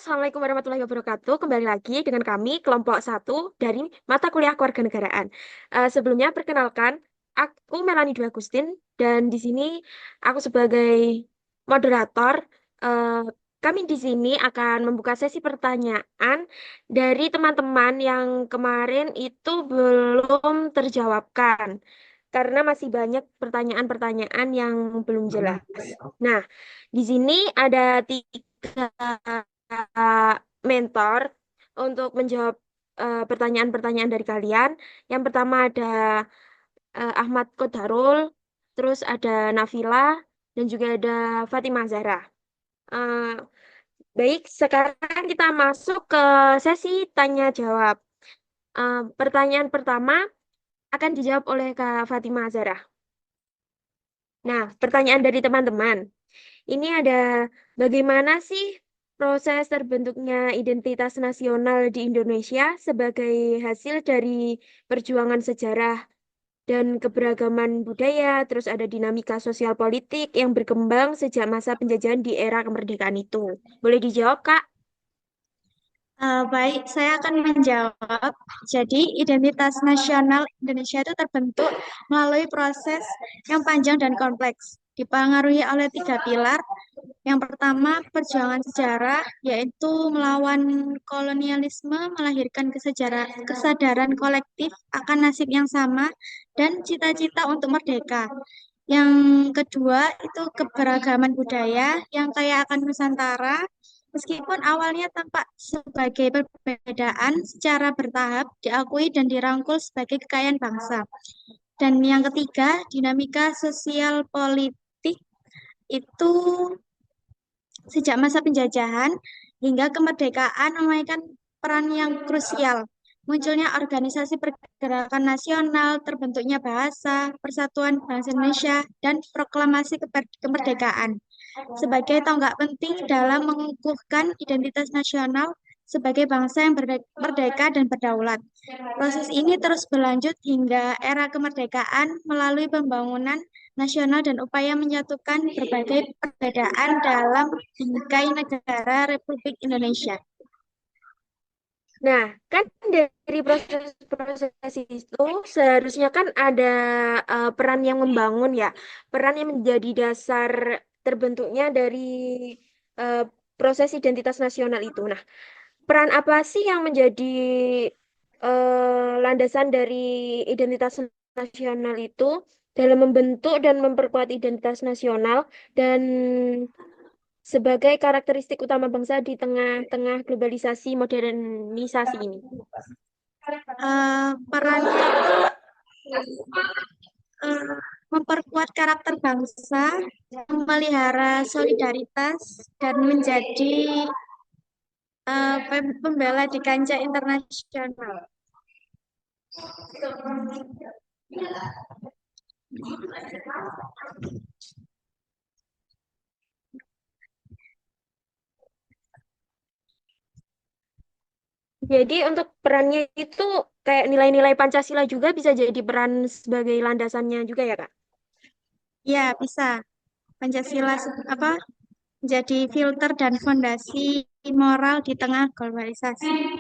Assalamualaikum warahmatullahi wabarakatuh. Kembali lagi dengan kami, kelompok satu dari mata kuliah kewarganegaraan. Sebelumnya, perkenalkan, aku Melanie Dwi Agustin, dan di sini aku sebagai moderator. Eh, Kami di sini akan membuka sesi pertanyaan dari teman-teman yang kemarin itu belum terjawabkan, karena masih banyak pertanyaan-pertanyaan yang belum jelas. Nah, di sini ada tiga mentor untuk menjawab pertanyaan-pertanyaan dari kalian. Yang pertama ada Ahmad Kodarul, terus ada Nafila, dan juga ada Fatimah Zahra. Eh, Baik, sekarang kita masuk ke sesi tanya jawab. Pertanyaan pertama akan dijawab oleh Kak Fatimah Zahra. Nah, pertanyaan dari teman-teman. Ini ada bagaimana sih proses terbentuknya identitas nasional di Indonesia sebagai hasil dari perjuangan sejarah dan keberagaman budaya, terus ada dinamika sosial politik yang berkembang sejak masa penjajahan di era kemerdekaan itu. Boleh dijawab, Kak? Baik, saya akan menjawab. Jadi, identitas nasional Indonesia itu terbentuk melalui proses yang panjang dan kompleks, dipengaruhi oleh tiga pilar. Yang pertama, perjuangan sejarah, yaitu melawan kolonialisme, melahirkan kesadaran kolektif akan nasib yang sama, dan cita-cita untuk merdeka. Yang kedua, itu keberagaman budaya yang kaya akan Nusantara. Meskipun awalnya tampak sebagai perbedaan, secara bertahap diakui dan dirangkul sebagai kekayaan bangsa. Dan yang ketiga, dinamika sosial politik itu sejak masa penjajahan hingga kemerdekaan memainkan peran yang krusial. Munculnya organisasi pergerakan nasional, terbentuknya bahasa, Persatuan Bangsa Indonesia, dan proklamasi kemerdekaan sebagai tonggak penting dalam mengukuhkan identitas nasional sebagai bangsa yang merdeka dan berdaulat. Proses ini terus berlanjut hingga era kemerdekaan melalui pembangunan nasional dan upaya menyatukan berbagai perbedaan dalam bingkai negara Republik Indonesia. Nah, kan dari proses-proses itu seharusnya kan ada peran yang membangun ya, peran yang menjadi dasar terbentuknya dari eh, proses identitas nasional itu. Nah, peran apa sih yang menjadi landasan dari identitas nasional itu dalam membentuk dan memperkuat identitas nasional dan sebagai karakteristik utama bangsa di tengah-tengah globalisasi modernisasi ini? Perannya itu eh, memperkuat karakter bangsa, memelihara solidaritas, dan menjadi pembela di kancah internasional. Jadi untuk perannya itu kayak nilai-nilai Pancasila juga bisa jadi peran sebagai landasannya juga ya, Kak? Ya, bisa. Pancasila apa menjadi filter dan fondasi moral di tengah globalisasi.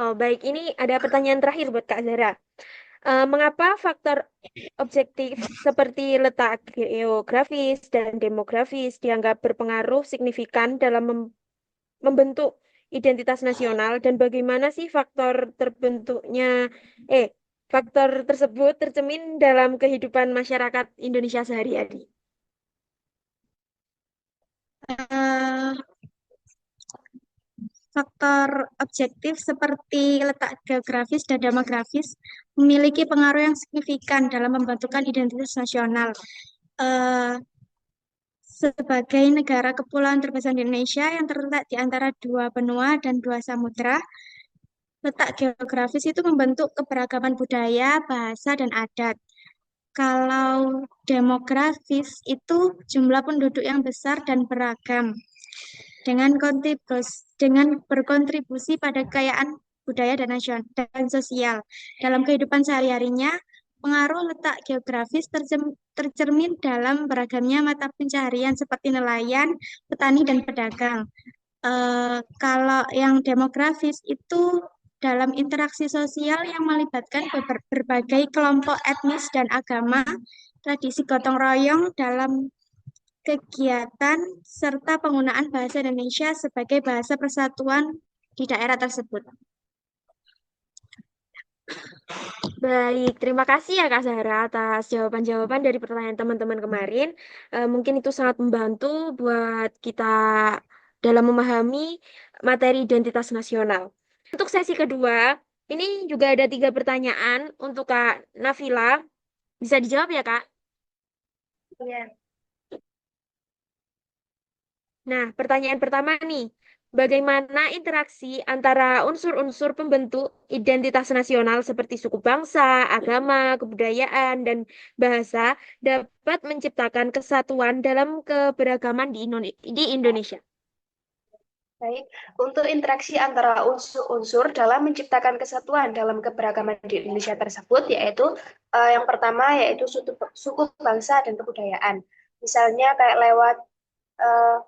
Oh, baik. Ini ada pertanyaan terakhir buat Kak Zara. Mengapa faktor objektif seperti letak geografis dan demografis dianggap berpengaruh signifikan dalam membentuk identitas nasional dan bagaimana sih eh, faktor tersebut tercermin dalam kehidupan masyarakat Indonesia sehari-hari? Eh, Faktor objektif seperti letak geografis dan demografis memiliki pengaruh yang signifikan dalam membentukkan identitas nasional. Eh, Sebagai negara kepulauan terbesar di Indonesia yang terletak di antara dua benua dan dua samudra, letak geografis itu membentuk keberagaman budaya, bahasa, dan adat. Kalau demografis itu jumlah penduduk yang besar dan beragam dengan berkontribusi pada kekayaan budaya dan nasional dan sosial. Dalam kehidupan sehari-harinya, pengaruh letak geografis tercermin dalam beragamnya mata pencaharian seperti nelayan, petani, dan pedagang. Kalau yang demografis itu dalam interaksi sosial yang melibatkan berbagai kelompok etnis dan agama, tradisi gotong royong dalam kegiatan, serta penggunaan bahasa Indonesia sebagai bahasa persatuan di daerah tersebut. Baik, terima kasih ya Kak Zahra atas jawaban-jawaban dari pertanyaan teman-teman kemarin. Mungkin itu sangat membantu buat kita dalam memahami materi identitas nasional. Untuk sesi kedua, ini juga ada 3 pertanyaan untuk Kak Nafila. Bisa dijawab ya Kak? Iya. Nah, pertanyaan pertama nih, bagaimana interaksi antara unsur-unsur pembentuk identitas nasional seperti suku bangsa, agama, kebudayaan, dan bahasa dapat menciptakan kesatuan dalam keberagaman di Indonesia? Baik, untuk interaksi antara unsur-unsur dalam menciptakan kesatuan dalam keberagaman di Indonesia tersebut, yaitu yang pertama yaitu suku bangsa dan kebudayaan. Misalnya kayak lewat eh,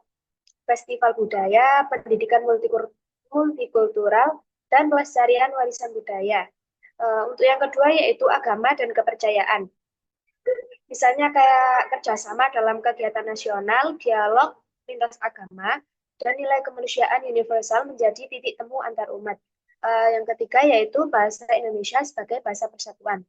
festival budaya, pendidikan multikultural, dan pelestarian warisan budaya. Untuk yang kedua yaitu agama dan kepercayaan. Misalnya kayak kerjasama dalam kegiatan nasional, dialog lintas agama, dan nilai kemanusiaan universal menjadi titik temu antar umat. Yang ketiga yaitu bahasa Indonesia sebagai bahasa persatuan.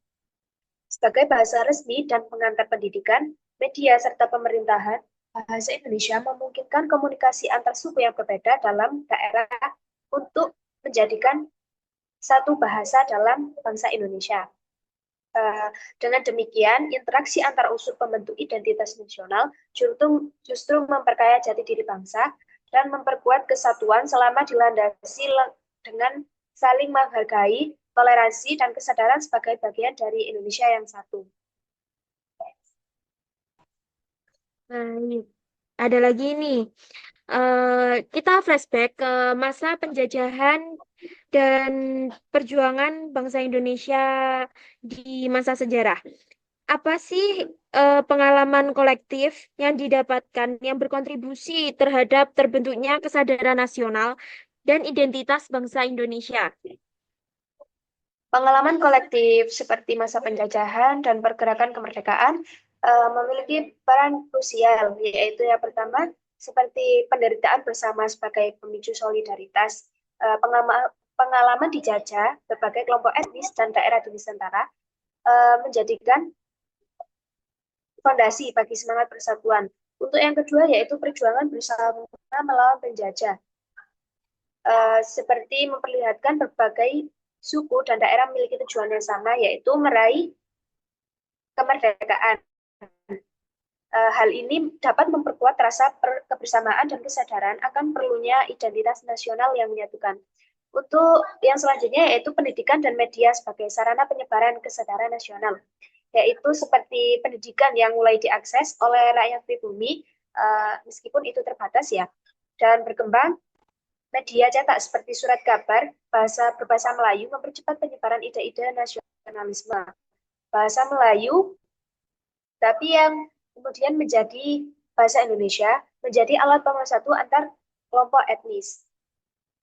Sebagai bahasa resmi dan pengantar pendidikan, media, serta pemerintahan, bahasa Indonesia memungkinkan komunikasi antar suku yang berbeda dalam daerah untuk menjadikan satu bahasa dalam bangsa Indonesia. Dengan demikian, interaksi antar unsur pembentuk identitas nasional justru memperkaya jati diri bangsa dan memperkuat kesatuan selama dilandasi dengan saling menghargai, toleransi, dan kesadaran sebagai bagian dari Indonesia yang satu. Baik, ada lagi nih. Kita flashback ke masa penjajahan dan perjuangan bangsa Indonesia di masa sejarah. Apa sih pengalaman kolektif yang didapatkan yang berkontribusi terhadap terbentuknya kesadaran nasional dan identitas bangsa Indonesia? Pengalaman kolektif seperti masa penjajahan dan pergerakan kemerdekaan memiliki peran krusial, yaitu yang pertama seperti penderitaan bersama sebagai pemicu solidaritas, pengalaman dijajah berbagai kelompok etnis dan daerah di Nusantara menjadikan fondasi bagi semangat persatuan. Untuk yang kedua yaitu perjuangan bersama melawan penjajah, seperti memperlihatkan berbagai suku dan daerah memiliki tujuan yang sama, yaitu meraih kemerdekaan. Hal ini dapat memperkuat rasa kebersamaan dan kesadaran akan perlunya identitas nasional yang menyatukan. Untuk yang selanjutnya yaitu pendidikan dan media sebagai sarana penyebaran kesadaran nasional, yaitu seperti pendidikan yang mulai diakses oleh rakyat pribumi, meskipun itu terbatas ya, dan berkembang. Media cetak seperti surat kabar berbahasa Melayu mempercepat penyebaran ide-ide nasionalisme. Bahasa Melayu, tapi yang kemudian menjadi bahasa Indonesia, menjadi alat pemersatu antar kelompok etnis.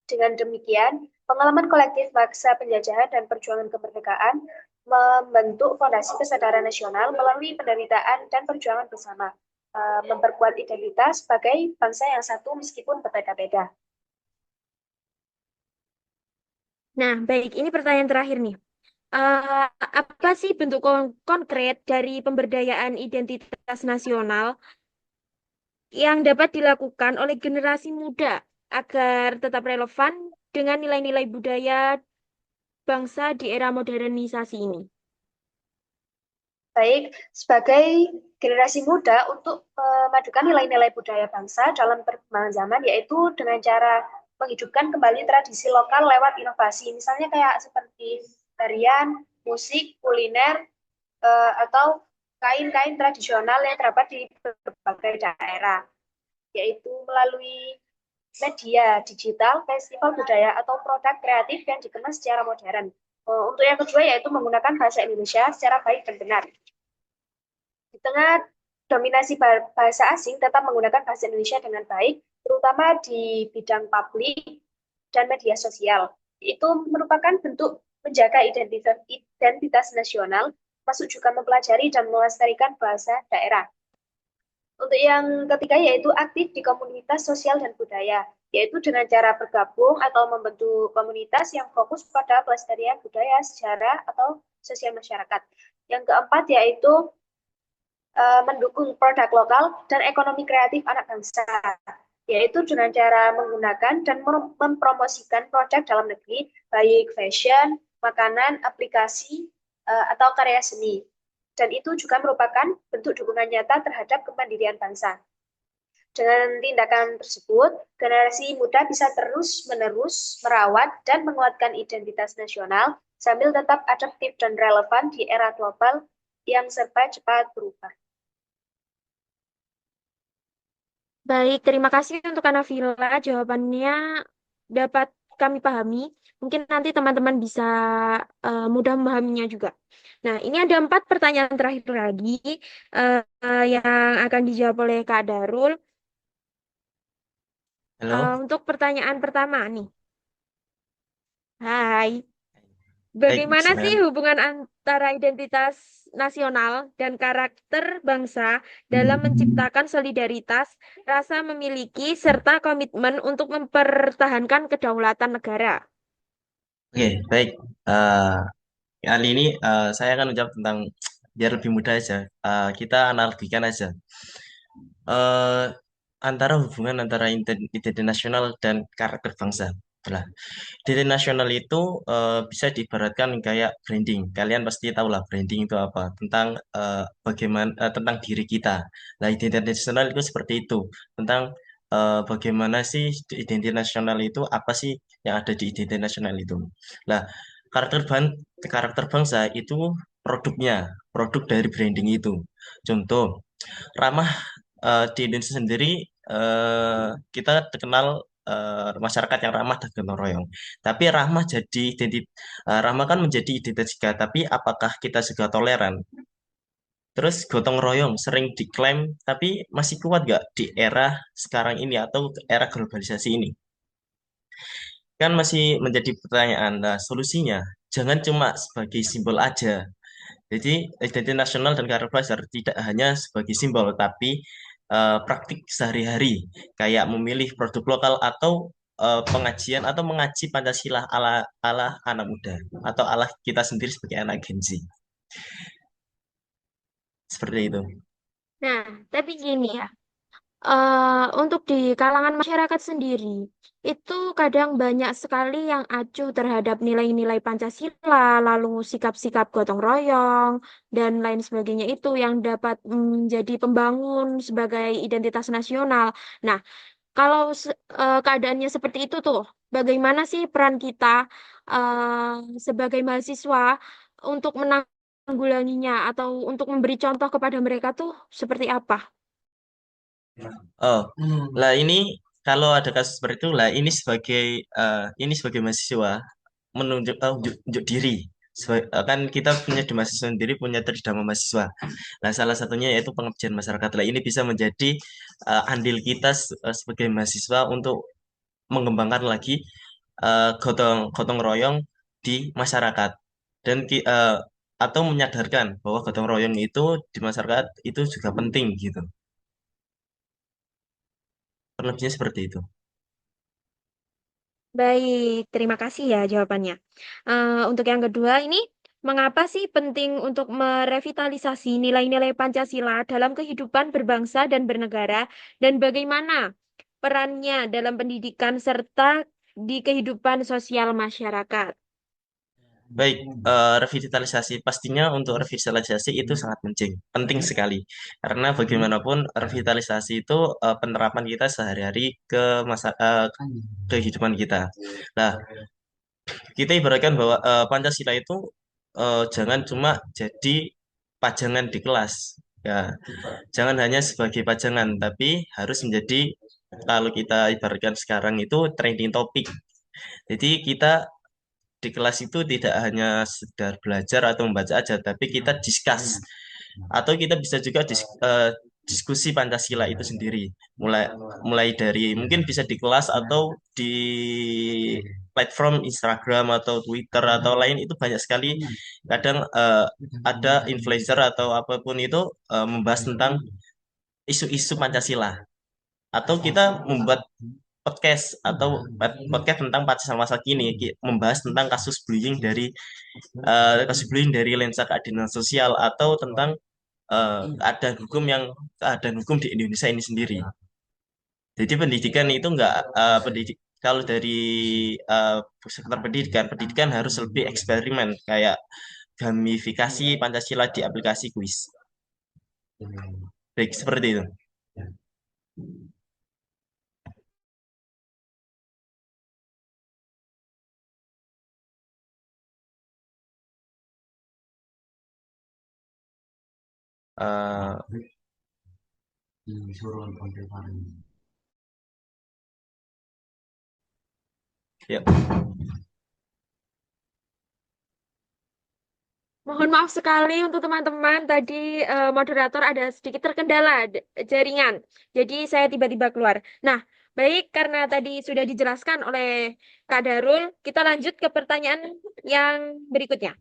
Dengan demikian, pengalaman kolektif masa penjajahan dan perjuangan kemerdekaan membentuk fondasi kesadaran nasional melalui penderitaan dan perjuangan bersama, memperkuat identitas sebagai bangsa yang satu meskipun berbeda-beda. Nah, baik, ini pertanyaan terakhir nih. Eh, apa sih bentuk konkret dari pemberdayaan identitas nasional yang dapat dilakukan oleh generasi muda agar tetap relevan dengan nilai-nilai budaya bangsa di era modernisasi ini? Baik, sebagai generasi muda untuk memadukan nilai-nilai budaya bangsa dalam perkembangan zaman, yaitu dengan cara menghidupkan kembali tradisi lokal lewat inovasi. Misalnya kayak seperti tarian, musik, kuliner, atau kain-kain tradisional yang terdapat di berbagai daerah, yaitu melalui media digital, festival budaya, atau produk kreatif yang dikemas secara modern. Untuk yang kedua yaitu menggunakan bahasa Indonesia secara baik dan benar. Di tengah dominasi bahasa asing tetap menggunakan bahasa Indonesia dengan baik, terutama di bidang publik dan media sosial. Itu merupakan bentuk menjaga identitas nasional, masuk juga mempelajari dan melestarikan bahasa daerah. Untuk yang ketiga yaitu aktif di komunitas sosial dan budaya, yaitu dengan cara bergabung atau membentuk komunitas yang fokus pada pelestarian budaya, sejarah, atau sosial masyarakat. Yang keempat yaitu mendukung produk lokal dan ekonomi kreatif anak bangsa, yaitu dengan cara menggunakan dan mempromosikan produk dalam negeri, baik fashion, makanan, aplikasi, atau karya seni. Dan itu juga merupakan bentuk dukungan nyata terhadap kemandirian bangsa. Dengan tindakan tersebut, generasi muda bisa terus-menerus merawat dan menguatkan identitas nasional sambil tetap adaptif dan relevan di era global yang serba cepat berubah. Baik, terima kasih untuk Kak Nafila. Jawabannya dapat kami pahami. Mungkin nanti teman-teman bisa mudah memahaminya juga. Nah, ini ada 4 pertanyaan terakhir lagi yang akan dijawab oleh Kak Darul. Halo, Untuk pertanyaan pertama nih. Hai, baik, bagaimana sih silakan. hubungan antara identitas nasional dan karakter bangsa dalam menciptakan solidaritas, rasa memiliki, serta komitmen untuk mempertahankan kedaulatan negara? Oke, baik. Eh, Kali ini saya akan menjawab tentang biar lebih mudah aja. Kita analogikan aja. Eh, Antara hubungan antara identitas nasional dan karakter bangsa. Lah, identitas nasional itu bisa diibaratkan kayak branding. Kalian pasti tahu lah branding itu apa. Tentang bagaimana tentang diri kita. Nah, identitas nasional itu seperti itu. Tentang bagaimana sih identitas nasional itu apa sih yang ada di identitas nasional itu. Nah, karakter ban karakter bangsa itu produknya, produk dari branding itu. Contoh, ramah di Indonesia sendiri kita terkenal masyarakat yang ramah dan gotong royong. Tapi ramah kan menjadi identitas kita, tapi apakah kita juga toleran? Terus gotong royong sering diklaim, tapi masih kuat gak di era sekarang ini atau era globalisasi ini? Kan masih menjadi pertanyaan. Nah, solusinya jangan cuma sebagai simbol aja. Jadi identitas nasional dan karakter dasar tidak hanya sebagai simbol, tapi praktik sehari-hari, kayak memilih produk lokal atau pengajian atau mengaji Pancasila ala ala anak muda atau ala kita sendiri sebagai anak Gen Z. Seperti itu. Nah, tapi gini ya, untuk di kalangan masyarakat sendiri, itu kadang banyak sekali yang acuh terhadap nilai-nilai Pancasila, lalu sikap-sikap gotong royong, dan lain sebagainya itu yang dapat menjadi pembangun sebagai identitas nasional. Nah, kalau keadaannya seperti itu tuh, bagaimana sih peran kita sebagai mahasiswa untuk menanggulanginya atau untuk memberi contoh kepada mereka tuh seperti apa? Oh, lah ini kalau ada kasus seperti itu, lah ini sebagai mahasiswa unjuk diri. Kan kita punya di mahasiswa sendiri punya tridharma mahasiswa. Nah, salah satunya yaitu pengabdian masyarakat. Lah, ini bisa menjadi andil kita sebagai mahasiswa untuk mengembangkan lagi gotong gotong royong di masyarakat dan atau menyadarkan bahwa gotong royong itu di masyarakat itu juga penting gitu. Lebihnya seperti itu. Baik, terima kasih ya jawabannya. Untuk yang kedua ini, mengapa sih penting untuk merevitalisasi nilai-nilai Pancasila dalam kehidupan berbangsa dan bernegara, dan bagaimana perannya dalam pendidikan serta di kehidupan sosial masyarakat? Baik, revitalisasi pastinya untuk revitalisasi itu sangat penting, penting sekali. Karena bagaimanapun revitalisasi itu penerapan kita sehari-hari ke kehidupan kita. Nah, kita ibaratkan bahwa Pancasila itu jangan cuma jadi pajangan di kelas. Ya, jangan hanya sebagai pajangan, tapi harus menjadi kalau kita ibaratkan sekarang itu trending topik. Jadi kita di kelas itu tidak hanya sekedar belajar atau membaca aja, tapi kita discuss atau kita bisa juga diskusi Pancasila itu sendiri. Mulai mulai dari mungkin bisa di kelas atau di platform Instagram atau Twitter atau lain itu banyak sekali kadang ada influencer atau apapun itu membahas tentang isu-isu Pancasila atau kita membuat podcast atau podcast tentang Pancasila masa kini membahas tentang kasus bullying dari lensa keadilan sosial atau tentang keadaan hukum di Indonesia ini sendiri. Jadi pendidikan itu enggak kalau dari uh, sektor pendidikan harus lebih eksperimen kayak gamifikasi Pancasila di aplikasi kuis. Baik, seperti itu. Uh, ya, Mohon maaf sekali untuk teman-teman, tadi moderator ada sedikit terkendala jaringan. Jadi saya tiba-tiba keluar. Nah, baik karena tadi sudah dijelaskan oleh Kak Darul, kita lanjut ke pertanyaan yang berikutnya.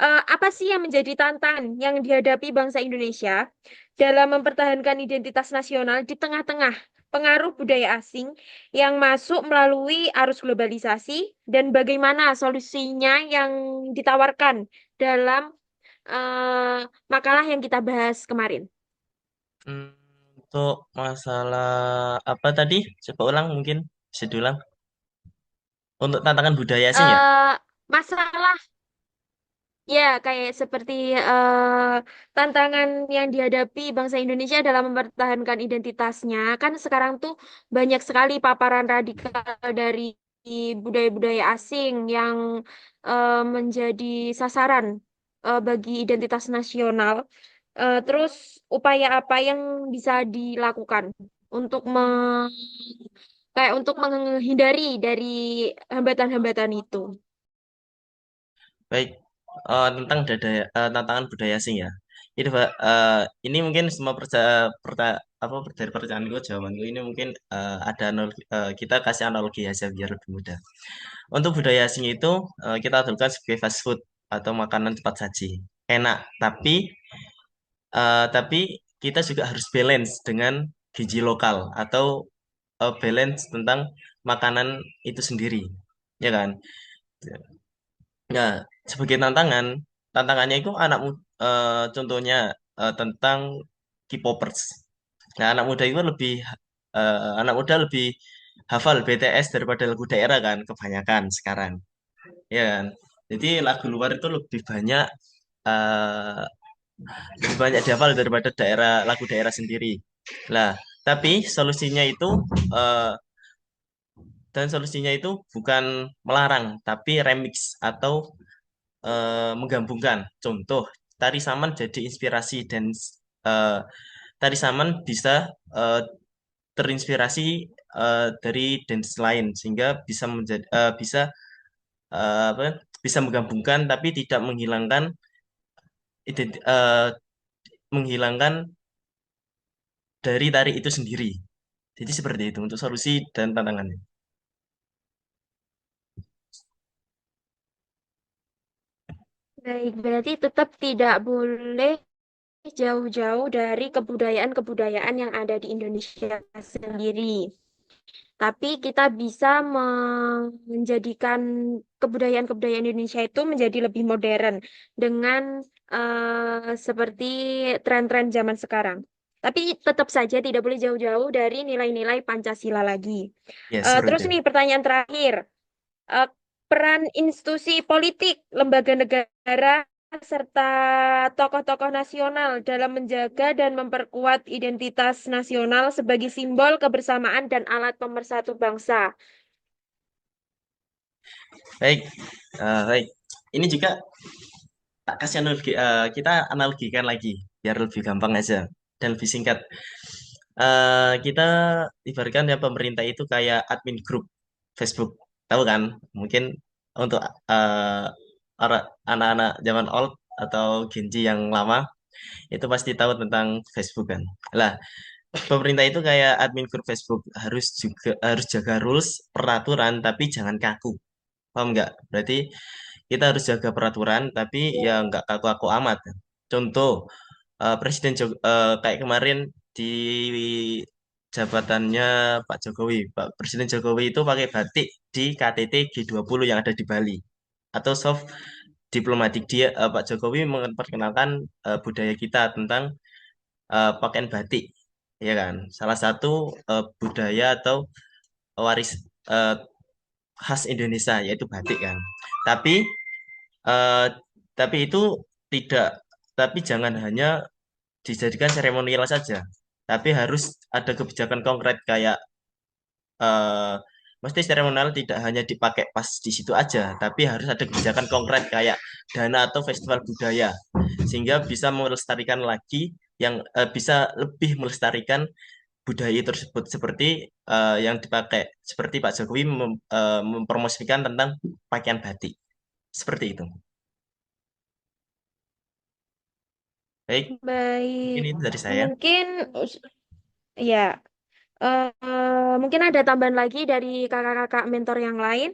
Apa sih yang menjadi tantangan yang dihadapi bangsa Indonesia dalam mempertahankan identitas nasional di tengah-tengah pengaruh budaya asing yang masuk melalui arus globalisasi dan bagaimana solusinya yang ditawarkan dalam makalah yang kita bahas kemarin? hmm, untuk masalah apa tadi? Coba ulang mungkin bisa diulang. Untuk tantangan budaya asing ya? Eh, Masalah ya, kayak seperti tantangan yang dihadapi bangsa Indonesia dalam mempertahankan identitasnya. Kan sekarang tuh banyak sekali paparan radikal dari budaya-budaya asing yang menjadi sasaran bagi identitas nasional. Terus upaya apa yang bisa dilakukan untuk kayak untuk menghindari dari hambatan-hambatan itu? Baik, tentang tantangan budaya asing ya. Ini Pak, ini mungkin semua dari pertanyaanku jawabanku ini mungkin ada analogi, kita kasih analogi aja biar lebih mudah. Untuk budaya asing itu kita aturkan sebagai fast food atau makanan cepat saji. Enak, tapi kita juga harus balance dengan gizi lokal atau balance tentang makanan itu sendiri, ya kan? Nah, sebagai tantangannya itu contohnya tentang K-popers. Nah, anak muda lebih hafal BTS daripada lagu daerah kan, kebanyakan sekarang, ya kan? Jadi lagu luar itu eh, lebih banyak dihafal daripada lagu daerah sendiri. Lah, tapi eh, solusinya itu bukan melarang, tapi remix atau menggabungkan. Contoh, tari saman jadi inspirasi dan eh, tari saman bisa eh, terinspirasi dari dance lain sehingga bisa menjadi apa bisa menggabungkan tapi tidak ident- eh, menghilangkan dari tari itu sendiri. Jadi seperti itu untuk solusi dan tantangannya. Baik, berarti tetap tidak boleh jauh-jauh dari kebudayaan-kebudayaan yang ada di Indonesia sendiri. Tapi kita bisa menjadikan kebudayaan-kebudayaan Indonesia itu menjadi lebih modern dengan seperti tren-tren zaman sekarang. Tapi tetap saja tidak boleh jauh-jauh dari nilai-nilai Pancasila lagi. Ya, seperti Terus itu. nih pertanyaan terakhir. Eh, Peran institusi politik, lembaga negara, serta tokoh-tokoh nasional dalam menjaga dan memperkuat identitas nasional sebagai simbol kebersamaan dan alat pemersatu bangsa. Baik, baik. Ini juga tak kasih kita analogikan lagi biar lebih gampang aja dan lebih singkat. Kita ibaratkan ya pemerintah itu kayak admin grup Facebook, tahu kan? Mungkin untuk anak-anak zaman old atau Gen Z yang lama, Itu pasti tahu tentang Facebook kan. Lah, pemerintah itu kayak admin grup Facebook harus jaga rules, peraturan, tapi jangan kaku. Paham nggak? Berarti kita harus jaga peraturan, tapi ya nggak kaku-kaku amat. Contoh, kayak kemarin di jabatannya Pak Jokowi, Pak Presiden Jokowi itu pakai batik di KTT G20 yang ada di Bali. Atau soft diplomatik Pak Jokowi memperkenalkan budaya kita tentang pakaian batik, ya kan? Salah satu budaya atau waris eh, khas Indonesia yaitu batik kan. Tapi eh, tapi itu tidak, tapi jangan hanya dijadikan seremonial saja. Tapi harus ada kebijakan konkret kayak eh mesti seremonial tidak hanya dipakai pas di situ aja, tapi harus ada kebijakan konkret kayak dana atau festival budaya sehingga bisa melestarikan lagi bisa lebih melestarikan budaya tersebut seperti yang dipakai seperti Pak Jokowi mempromosikan tentang pakaian batik seperti itu. Baik, Baik, mungkin itu dari saya. mungkin ya, mungkin ada tambahan lagi dari kakak-kakak mentor yang lain.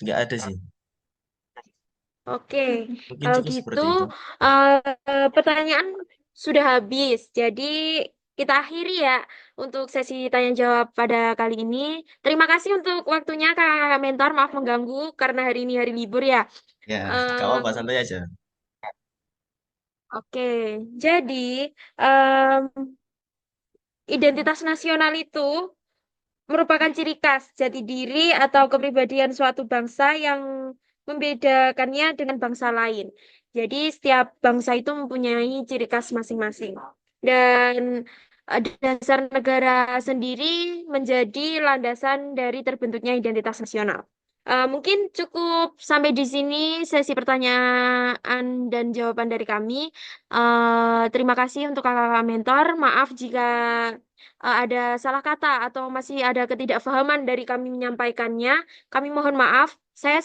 Nggak ada sih. Oke, Mungkin kalau cukup gitu seperti itu. pertanyaan sudah habis. Jadi kita akhiri ya untuk sesi tanya jawab pada kali ini. Terima kasih untuk waktunya kakak mentor. Maaf mengganggu karena hari ini hari libur ya. Ya, nggak Em, apa-apa, santai aja. oke, jadi em, identitas nasional itu merupakan ciri khas jati diri atau kepribadian suatu bangsa yang membedakannya dengan bangsa lain. Jadi setiap bangsa itu mempunyai ciri khas masing-masing. Dan dasar negara sendiri menjadi landasan dari terbentuknya identitas nasional. Mungkin cukup sampai di sini sesi pertanyaan dan jawaban dari kami. Terima kasih untuk kakak-kakak mentor. Maaf jika ada salah kata atau masih ada ketidakfahaman dari kami menyampaikannya, kami mohon maaf. Saya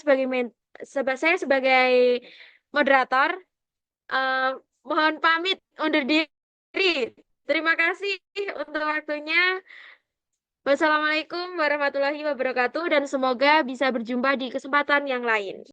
sebagai moderator eh, mohon pamit undur diri. Terima kasih untuk waktunya. Wassalamualaikum warahmatullahi wabarakatuh dan semoga bisa berjumpa di kesempatan yang lain.